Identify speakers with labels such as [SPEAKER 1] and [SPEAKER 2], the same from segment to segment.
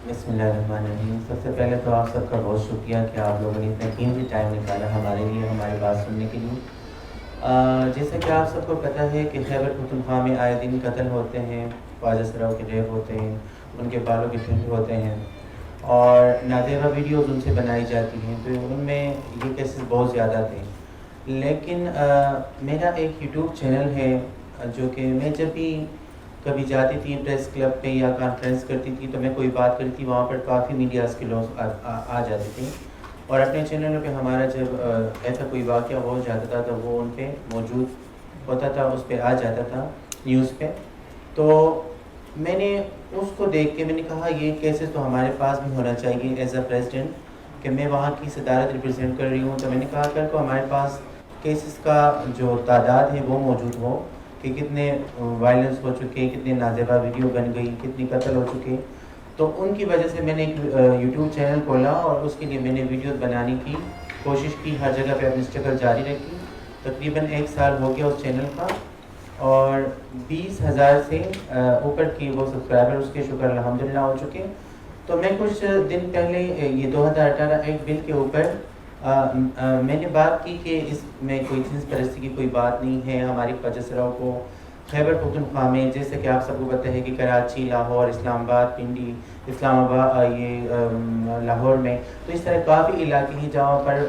[SPEAKER 1] بسم اللہ الرحمن الرحیم۔ سب سے پہلے تو آپ سب کا بہت شکریہ کہ آپ لوگوں نے اتنا قیمتی ٹائم نکالا ہمارے لیے، ہماری بات سننے کے لیے۔ جیسا کہ آپ سب کو پتہ ہے کہ خیبر پختونخوا میں آئے دن قتل ہوتے ہیں، خواجہ سراؤ کے ریپ ہوتے ہیں، ان کے بالوں کے ٹھنڈے ہوتے ہیں اور نازیبا ویڈیوز ان سے بنائی جاتی ہیں، تو ان میں یہ کیسز بہت زیادہ تھے۔ لیکن میرا ایک یوٹیوب چینل ہے جو کہ میں جب بھی کبھی جاتی تھی پریس کلب پہ یا کانفرنس کرتی تھی تو میں کوئی بات کرتی تھی، وہاں پر کافی میڈیاز کے لوگ آ جاتے تھے، اور اپنے چینلوں پہ ہمارا جب ایسا کوئی واقعہ ہو جاتا تھا تو وہ ان پہ موجود ہوتا تھا، اس پہ آ جاتا تھا نیوز پہ۔ تو میں نے اس کو دیکھ کے میں نے کہا یہ کیسز تو ہمارے پاس بھی ہونا چاہیے ایز اے پریزیڈنٹ، کہ میں وہاں کی صدارت ریپرزینٹ کر رہی ہوں، تو میں نے کہا کل کو ہمارے پاس کیسز کا جو تعداد ہے وہ موجود ہو کہ کتنے وائلنس ہو چکے، کتنے نازیبا ویڈیو بن گئی، کتنی قتل ہو چکے۔ تو ان کی وجہ سے میں نے ایک یوٹیوب چینل کھولا اور اس کے لیے میں نے ویڈیوز بنانے کی کوشش کی، ہر جگہ پہ اپنی اسٹرگل جاری رکھی۔ تقریباً 1 سال ہو گیا اس چینل کا، اور 20,000 سے اوپر کی وہ سبسکرائبر اس کے شکر الحمدللہ ہو چکے۔ تو میں کچھ دن پہلے یہ 2018 ایک بل کے اوپر میں نے بات کی کہ اس میں کوئی جنس پرستی کی کوئی بات نہیں ہے۔ ہماری خواجہ سراؤ کو خیبر پختونخوا میں، جیسے کہ آپ سب کو پتہ ہے کہ کراچی، لاہور، اسلام آباد، پنڈی، اسلام آباد، یہ لاہور میں، تو اس طرح کافی علاقے ہیں جہاں پر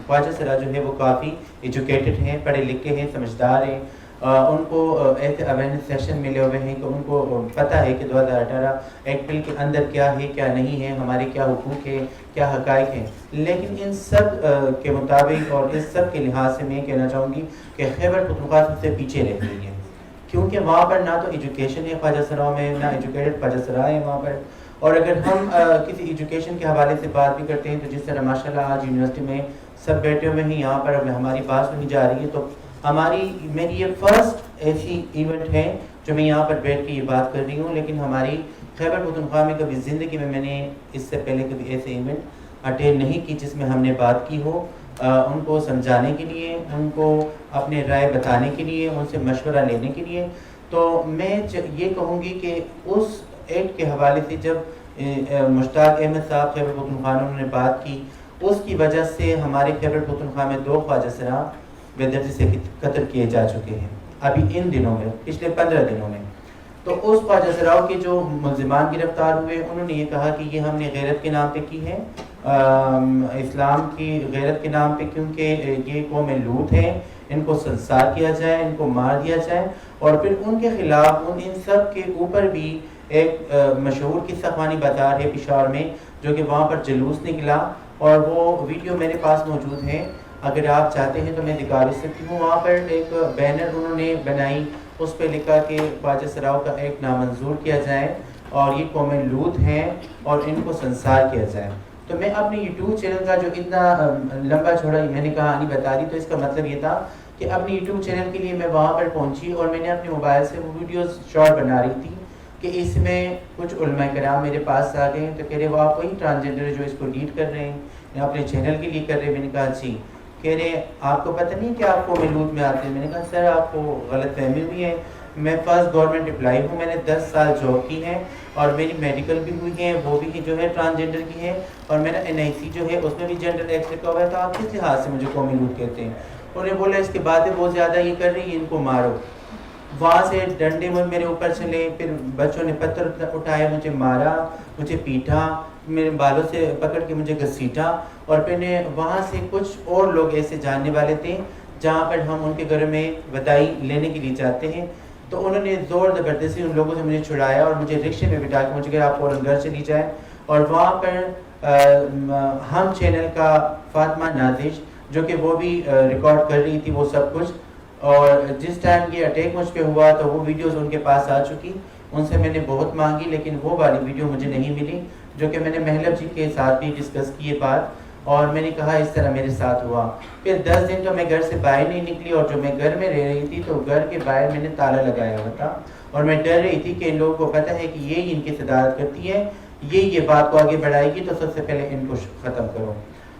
[SPEAKER 1] خواجہ سرا جو ہے وہ کافی ایجوکیٹڈ ہیں، پڑھے لکھے ہیں، سمجھدار ہیں، ان کو ایسے اویئرنیس سیشن ملے ہوئے ہیں کہ ان کو پتہ ہے کہ 2018 ایک بل کے اندر کیا ہے کیا نہیں ہے، ہمارے کیا حقوق ہے، کیا حقائق ہیں۔ لیکن ان سب کے مطابق اور اس سب کے لحاظ سے میں کہنا چاہوں گی کہ خیبر پختونخوا سب سے پیچھے رہ گئی ہے، کیونکہ وہاں پر نہ تو ایجوکیشن ہے خواجہ سراؤ میں، نہ ایجوکیٹڈ خواجہ سرا ہے وہاں پر۔ اور اگر ہم کسی ایجوکیشن کے حوالے سے بات بھی کرتے ہیں تو جس طرح ماشاءاللہ آج یونیورسٹی میں سب بیٹھے ہوئے ہیں، یہاں پر ہماری بات سنی جا رہی ہے، تو میری یہ فرسٹ ایسی ایونٹ ہے جو میں یہاں پر بیٹھ کے یہ بات کر رہی ہوں۔ لیکن ہماری خیبر پختونخوا میں کبھی زندگی میں نے اس سے پہلے کبھی ایسے ایونٹ اٹینڈ نہیں کی جس میں ہم نے بات کی ہو، ان کو سمجھانے کے لیے، ان کو اپنے رائے بتانے کے لیے، ان سے مشورہ لینے کے لیے۔ تو میں یہ کہوں گی کہ اس ایکٹ کے حوالے سے جب مشتاق احمد صاحب خیبر پختونخوا انہوں نے بات کی، اس کی وجہ سے ہمارے خیبر پختونخوا میں 2 خواجہ سرا بے دردی سے قتل کیے جا چکے ہیں ابھی ان دنوں میں، پچھلے 15 دنوں میں۔ تو اس خواجہ سراؤ کے جو ملزمان گرفتار ہوئے انہوں نے یہ کہا کہ یہ ہم نے غیرت کے نام پہ کی ہے، اسلام کی غیرت کے نام پہ، کیونکہ یہ قوم لوط ہے، ان کو سنسار کیا جائے، ان کو مار دیا جائے۔ اور پھر ان کے خلاف ان سب کے اوپر بھی ایک مشہور قصہ خوانی بازار ہے پشاور میں، جو کہ وہاں پر جلوس نکلا، اور وہ ویڈیو میرے پاس موجود ہے، اگر آپ چاہتے ہیں تو میں دکھا بھی سکتی ہوں۔ وہاں پر ایک بینر انہوں نے بنائی، اس پہ لکھا کہ خواجہ سراؤ کا ایک نامنظور کیا جائے اور یہ قوم لوط ہیں اور ان کو سنسار کیا جائے۔ تو میں اپنے یوٹیوب چینل کا جو اتنا لمبا چوڑا میں نے کہانی بتا دی، تو اس کا مطلب یہ تھا کہ اپنے یوٹیوب چینل کے لیے میں وہاں پر پہنچی اور میں نے اپنے موبائل سے وہ ویڈیوز شارٹ بنا رہی تھی کہ اس میں کچھ علماء کرام میرے پاس آ گئے، تو کہہ رہے وہ آپ وہی ٹرانسجنڈر جو اس کو لیڈ کر رہے ہیں یا اپنے چینل کے لیے کر رہے ہیں؟ میں نے کہا جی۔ کہہ رہے آپ کو پتہ نہیں کہ آپ کو ملوت میں آتے ہیں؟ میں نے کہا سر آپ کو غلط فہمی ہوئی ہے، میں فرسٹ گورنمنٹ امپلائی ہوں، میں نے 10 سال جاب کی ہے اور میری میڈیکل بھی ہوئی ہے، وہ بھی جو ہے ٹرانسجنڈر کی ہے، اور میرا NIC جو ہے اس میں بھی جنڈر ایکس لکھا ہوا ہے، تو آپ کس لحاظ سے مجھے قومی لوٹ کہتے ہیں؟ انہوں نے بولا اس کے بعد بہت زیادہ یہ کر رہی ہے، ان کو مارو۔ وہاں سے ڈنڈے میرے اوپر چلے، پھر بچوں نے پتھر اٹھائے، مجھے مارا، مجھے پیٹا، میرے بالوں سے پکڑ کے مجھے گھسیٹا، اور پھر وہاں سے کچھ اور لوگ ایسے جاننے والے تھے جہاں پر ہم ان کے گھر میں وداعی لینے کے لیے جاتے ہیں، تو انہوں نے زور زبردستی ان لوگوں سے مجھے چھڑایا اور مجھے رکشے پہ بٹھا کے مجھے کہا آپ فوراً گھر چلی جائیں۔ اور وہاں پر ہم چینل کا فاطمہ نازش جو کہ وہ بھی ریکارڈ کر رہی تھی وہ سب کچھ، اور جس ٹائم یہ اٹیک مجھ پہ ہوا تو وہ ویڈیوز ان کے پاس آ چکی، ان سے میں نے بہت مانگی لیکن وہ والی ویڈیو مجھے نہیں ملی، جو کہ میں نے محلب جی کے ساتھ بھی ڈسکس کی یہ بات، اور میں نے کہا اس طرح میرے ساتھ ہوا۔ پھر 10 دن تو میں گھر سے باہر نہیں نکلی، اور جو میں گھر میں رہ رہی تھی تو گھر کے باہر میں نے تالا لگایا ہوا تھا، اور میں ڈر رہی تھی کہ ان لوگوں کو پتہ ہے کہ یہ ان کی صدارت کرتی ہے، یہ بات کو آگے بڑھائے گی، تو سب سے پہلے ان کو ختم کرو۔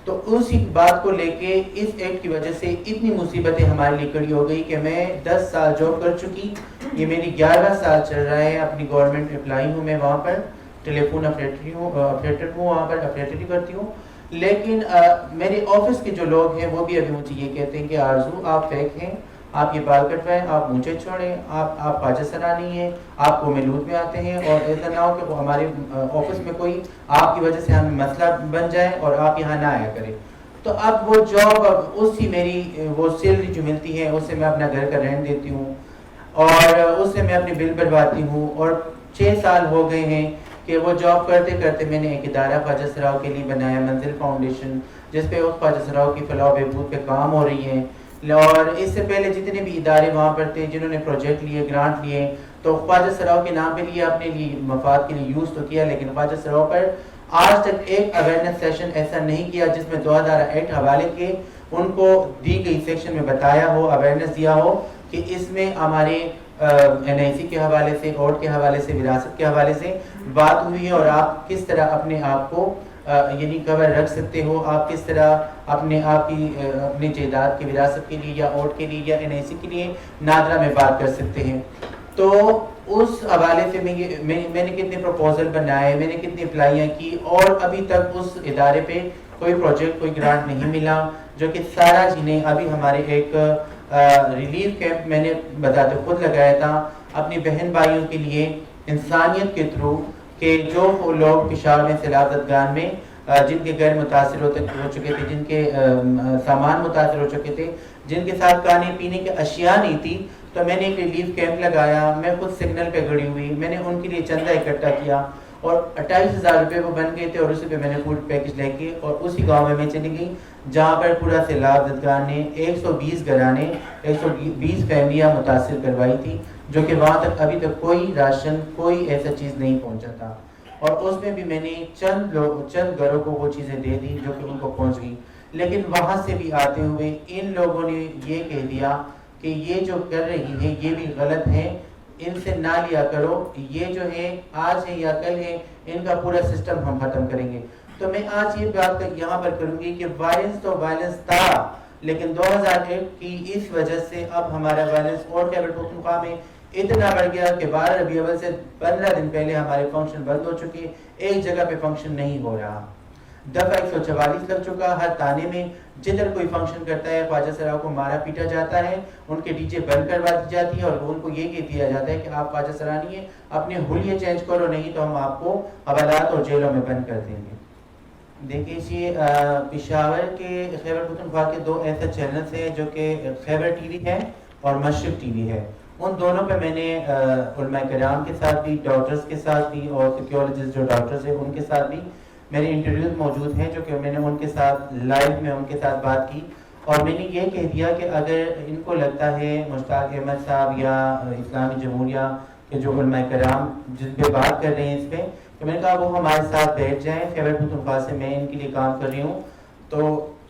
[SPEAKER 1] تو اسی بات کو لے کے اس ایکٹ کی وجہ سے اتنی مصیبتیں ہمارے لیے کھڑی ہو گئی کہ میں 10 سال جاب کر چکی، یہ میری 11واں سال چل رہا ہے، اپنی گورنمنٹ امپلائی ہوں میں وہاں پر، ٹیلیفون آپریٹر ہوں وہاں پر آپریٹری کرتی ہوں. لیکن میرے آفس کے جو لوگ ہیں وہ بھی ابھی مجھے یہ کہتے ہیں کہ آرزو آپ فیک ہیں, آپ یہ بال کٹوائیں, آپ مونچھیں چھوڑیں, آپ خواجہ سرانی ہیں, آپ کو ملود میں آتے ہیں, اور ایسا نہ ہو کہ وہ ہمارے آفس میں کوئی آپ کی وجہ سے ہمیں مسئلہ بن جائے اور آپ یہاں نہ آیا کریں. تو اب وہ جاب, اب اس سے میری وہ سیلری جو ملتی ہے اس سے میں اپنا گھر کا رینٹ دیتی ہوں اور اس سے میں اپنی بل بھرواتی ہوں. اور 6 سال ہو گئے ہیں کہ وہ جاب کرتے کرتے میں نے ایک ادارہ خواجہ سراؤ کے لیے بنایا, منزل فاؤنڈیشن, جس پہ اس خواجہ سراؤ کی فلاح و بہبود پہ کام ہو رہی ہیں. اور اس سے پہلے جتنے بھی ادارے وہاں پر تھے جنہوں نے پروجیکٹ لیے, گرانٹ لیے, تو خواجہ سراؤ کے نام پہ لیے, اپنے لیے مفاد کے لیے یوز تو کیا, لیکن خواجہ سراؤ پر آج تک ایک اویئرنیس سیشن ایسا نہیں کیا جس میں 2008 حوالے کے ان کو دی گئی سیکشن میں بتایا ہو, اویئرنیس دیا ہو کہ اس میں ہمارے NIC کے حوالے سے, اوٹ کے حوالے سے, وراثت کے حوالے سے بات ہوئی ہے, اور آپ کس طرح اپنے آپ کو یعنی کور رکھ سکتے ہو, آپ کس طرح اپنے آپ کی اپنی جائیداد کی وراثت کے لیے یا اوٹ کے لیے یا NIC کے لیے نادرہ میں بات کر سکتے ہیں. تو اس حوالے سے میں نے کتنے پروپوزل بنائے, میں نے کتنی اپلائیاں کی, اور ابھی تک اس ادارے پہ کوئی پروجیکٹ, کوئی گرانٹ نہیں ملا, جو کہ سارا جنہیں ابھی ہمارے ایک ریلیف کیمپ میں نے بذات خود لگایا تھا اپنی بہن بھائیوں کے لیے انسانیت کے تھرو, کہ جو لوگ پشاور میں سیلاب زدگان میں جن کے گھر متاثر ہو چکے تھے, جن کے سامان متاثر ہو چکے تھے, جن کے ساتھ کھانے پینے کی اشیاء نہیں تھی, تو میں نے ایک ریلیف کیمپ لگایا. میں خود سگنل پہ کھڑی ہوئی, میں نے ان کے لیے چندہ اکٹھا کیا, اور 28,000 روپے وہ بن گئے تھے, اور اسی پہ میں نے فوڈ پیکج لے کے اور اسی گاؤں میں چلی گئی جہاں پر پورا سیلاب زدگان نے 120 گھرانے, 120 فیملیاں متاثر کروائی تھی, جو کہ وہاں تک ابھی تک کوئی راشن, کوئی ایسا چیز نہیں پہنچا تھا. اور اس میں بھی میں نے چند گھروں کو وہ چیزیں دے دی جو کہ ان کو پہنچ گئی. لیکن وہاں سے بھی آتے ہوئے ان لوگوں نے یہ کہہ دیا کہ یہ جو کر رہی ہے یہ بھی غلط ہے, ان سے نہ لیا کرو, یہ جو ہے آج ہے یا کل ہے, ان کا پورا سسٹم ہم ختم کریں گے. تو میں آج یہ بات یہاں پر کروں گی کہ وائلنس تو وائلنس تھا, لیکن 2008 کی اس وجہ سے اب ہمارا وائلنس اور خیبر پختونخوا میں اتنا بڑھ گیا کہ 12 ربیع الاول سے 15 دن پہلے ہمارے فنکشن بند ہو چکے, ایک جگہ پہ فنکشن نہیں ہو رہا. دفعہ 144 لگ چکا, ہر تانے میں جدھر کوئی فنکشن کرتا ہے خواجہ سراؤ کو مارا پیٹا جاتا ہے, ان کے DJ بند کروا دی جاتی ہے, اور ان کو یہ کہہ دیا جاتا ہے کہ آپ خواجہ سرانی ہیں, اپنے حلیے چینج کرو, نہیں تو ہم آپ کو حوالات اور جیلوں میں بند کر دیں گے. دیکھیے پشاور کے خیبر پختونخوا کے 2 ایسے چینلز ہیں جو کہ خیبر TV ہے اور مشرق TV ہے. ان دونوں پہ میں نے علماء کرام کے ساتھ بھی, ڈاکٹرز کے ساتھ بھی, اور سیکیولوجسٹ جو ڈاکٹرز ہیں ان کے ساتھ بھی میرے انٹرویوز موجود ہیں, جو کہ میں نے ان کے ساتھ لائیو میں ان کے ساتھ بات کی. اور میں نے یہ کہہ دیا کہ اگر ان کو لگتا ہے مشتاق احمد صاحب یا اسلامی جمہوریہ کے جو علماء کرام جن پہ بات کر رہے ہیں اس پہ, تو میں نے کہا وہ ہمارے ساتھ بیٹھ جائیں, خیبر پختونخوا سے میں ان کے لیے کام کر رہی ہوں. تو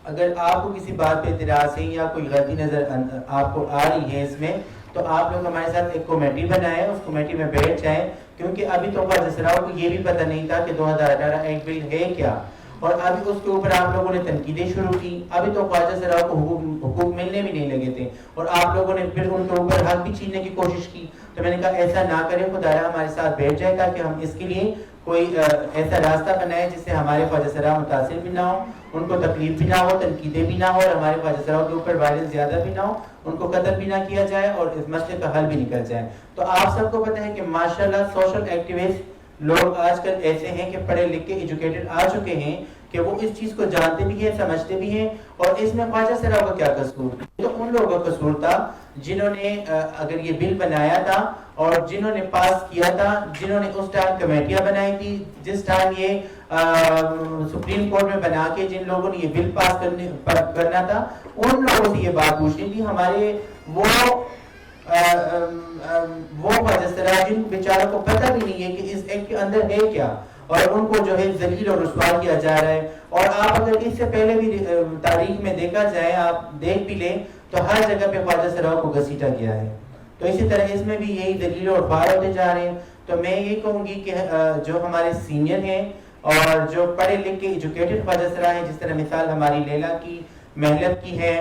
[SPEAKER 1] اگر آپ کو کسی بات پہ اعتراض ہے یا کوئی غلطی نظر آپ کو آ رہی ہے اس میں, تو آپ لوگ ہمارے ساتھ ایک کمیٹی بنائیں, اس کمیٹی میں بیٹھ جائیں, کیونکہ ابھی تو خواجہ سراؤ کو یہ بھی پتہ نہیں تھا کہ 2018 ایک بل ہے کیا, اور ابھی اس کے اوپر آپ لوگوں نے تنقیدیں شروع کی. ابھی تو خواجہ سراؤ کو حقوق ملنے بھی نہیں لگے تھے, اور آپ لوگوں نے پھر ان کے اوپر حق بھی چھیننے کی کوشش کی. تو میں نے کہا ایسا نہ کریں, خدایا ہمارے ساتھ بیٹھ جائے تاکہ ہم اس کے لیے کوئی ایسا راستہ بنائے جس سے ہمارے خواجہ سراؤ متاثر بھی نہ ہو, ان کو تکلیف بھی نہ ہو, تنقیدیں بھی نہ ہو, اور ہمارے خواجہ سراؤ کے اوپر وائلنس زیادہ بھی نہ ہو, ان کو قتل بھی نہ کیا جائے, اور اس مسئلے کا حل بھی نکل جائے. تو آپ سب کو پتہ ہے کہ ماشاءاللہ سوشل ایکٹیوسٹ لوگ آج کل ایسے ہیں کہ پڑھے لکھ کے ایجوکیٹڈ آ چکے ہیں کہ وہ اس چیز کو جانتے بھی ہیں, سمجھتے بھی ہیں. اور اس میں خواجہ سراؤ کا کیا قصور؟ تو ان لوگوں کا قصور تھا جنہوں نے اگر یہ بل بنایا تھا اور جنہوں نے پاس کیا تھا, جنہوں نے اس ٹائم کمیٹیاں بنائی تھی, جس ٹائم یہ سپریم کورٹ میں بنا کے جن لوگوں نے یہ بل پاس کرنا تھا, ان لوگوں سے یہ بات پوچھنی تھی. ہمارے وہ خواجہ سراؤ جن بیچاروں کو پتہ بھی نہیں ہے کہ اس ایکٹ کے اندر ہے کیا, اور ان کو جو ہے ذلیل اور رسوا کیا جا رہا ہے. اور آپ اگر اس سے پہلے بھی تاریخ میں دیکھا جائے, آپ دیکھ بھی لیں تو ہر جگہ پہ خواجہ سراؤ کو گھسیٹا گیا ہے. تو اسی طرح اس میں بھی یہی ذلیل اور خوار ہوتے جا رہے ہیں. تو میں یہ کہوں گی کہ جو ہمارے سینئر ہیں اور جو پڑھے لکھ کے ایجوکیٹڈ خواجہ سراؤ ہیں, جس طرح مثال ہماری لیلا کی, محلت کی ہے,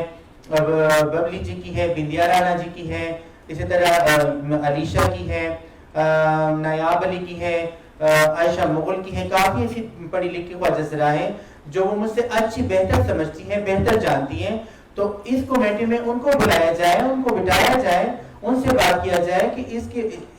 [SPEAKER 1] ببلی جی کی ہے, بندیا رانا جی کی ہے, اسی طرح علیشہ کی ہے, نایاب علی کی ہے, عائشہ مغل کی ہیں، کافی ایسی پڑھی لکھی خواجہ سرا ہیں جو وہ مجھ سے اچھی بہتر سمجھتی ہیں، بہتر جانتی ہیں، تو اس کمیٹی میں ان کو بلایا جائے، ان کو بٹھایا جائے، ان سے بات کیا جائے کہ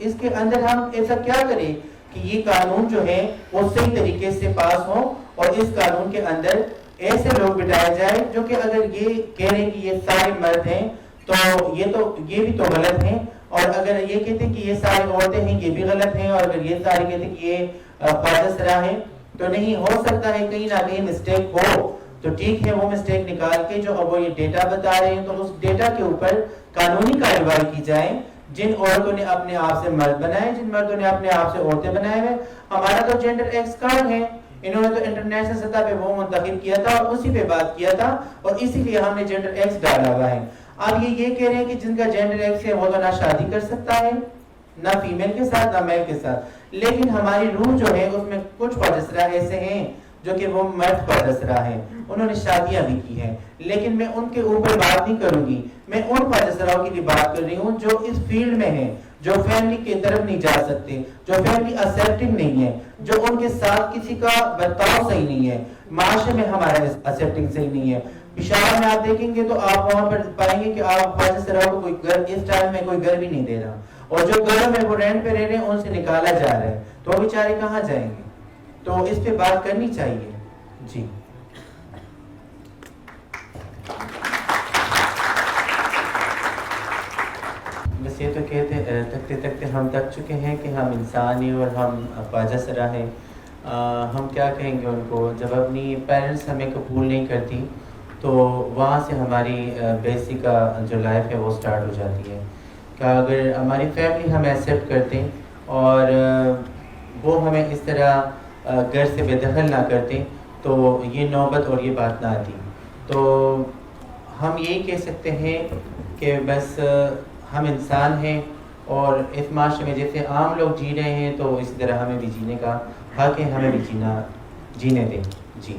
[SPEAKER 1] اس کے اندر ہم ایسا کیا کریں کہ یہ قانون جو ہے وہ صحیح طریقے سے پاس ہو، اور اس قانون کے اندر ایسے لوگ بٹھائے جائے جو کہ اگر یہ کہہ رہے ہیں کہ یہ سارے مرد ہیں تو یہ بھی تو غلط ہیں، اور اگر یہ کہتے ہیں کہ یہ ساری عورتیں ہیں یہ بھی غلط ہیں، اور اگر یہ سارے کہتے ہیں کہ یہ خواجہ سرا ہیں، تو نہیں ہو سکتا ہے کہیں نہ کہیں مسٹیک ہو، تو ٹھیک ہے وہ مسٹیک نکال کے جو اب وہ یہ ڈیٹا بتا رہے ہیں تو اس ڈیٹا کے اوپر قانونی کارروائی کی جائے۔ جن عورتوں نے اپنے آپ سے مرد بنائے، جن مردوں نے اپنے آپ سے عورتیں بنائے ہوئے، ہمارا تو جینڈر ایکس کارڈ ہے، انہوں نے تو انٹرنیشنل سطح پہ وہ منتخب کیا تھا اور اسی پہ بات کیا تھا، اور اسی لیے ہم نے جینڈر ایکس ڈالا ہوا ہے۔ اب یہ کہہ رہے ہیں کہ جن کا جینڈر ایکس ہے وہ تو نہ شادی کر سکتا ہے، نہ فیمیل کے ساتھ نہ میل کے ساتھ، لیکن ہماری روح جو ہے اس میں کچھ خواجہ سرا ایسے ہیں جو کہ وہ مرد خواجہ سرا ہیں، انہوں نے شادیاں بھی کی ہیں، لیکن میں ان کے اوپر بات نہیں کروں گی، میں ان خواجہ سراؤں کی بھی بات کر رہی ہوں جو اس فیلڈ میں ہیں، جو فیملی کی طرف نہیں جا سکتے، جو فیملی ایکسیپٹنگ نہیں ہے، جو ان کے ساتھ کسی کا برتاؤ صحیح نہیں ہے، معاشرے میں ہمارا ایکسیپٹنگ صحیح نہیں ہے۔ پشاور میں آپ دیکھیں گے تو آپ وہاں پر پائیں گے کہ آپ خواجہ سراؤں کو کوئی گھر اس ٹائم میں کوئی گھر بھی نہیں دے رہا، اور جو گھروں میں وہ رینٹ پہ رہ رہے ہیں ان سے نکالا جا رہا ہے، تو وہ بیچارے کہاں جائیں گے؟ تو اس پہ بات کرنی چاہیے۔ جی بس یہ تو کہتے تکتے تکتے ہم تک چکے ہیں کہ ہم انسان ہیں اور ہم خواجہ سرا ہیں۔ ہم کیا کہیں گے ان کو، جب اپنی پیرنٹس ہمیں قبول نہیں کرتی تو وہاں سے ہماری بیسک جو لائف ہے وہ سٹارٹ ہو جاتی ہے، کہ اگر ہماری فیملی ہمیں ایکسیپٹ کرتے اور وہ ہمیں اس طرح گھر سے بے دخل نہ کرتے تو یہ نوبت اور یہ بات نہ آتی۔ تو ہم یہی کہہ سکتے ہیں کہ بس ہم انسان ہیں، اور اس معاشرے میں جیسے عام لوگ جی رہے ہیں تو اسی طرح ہمیں بھی جینے کا حق ہے، ہمیں بھی جینے دیں۔ جی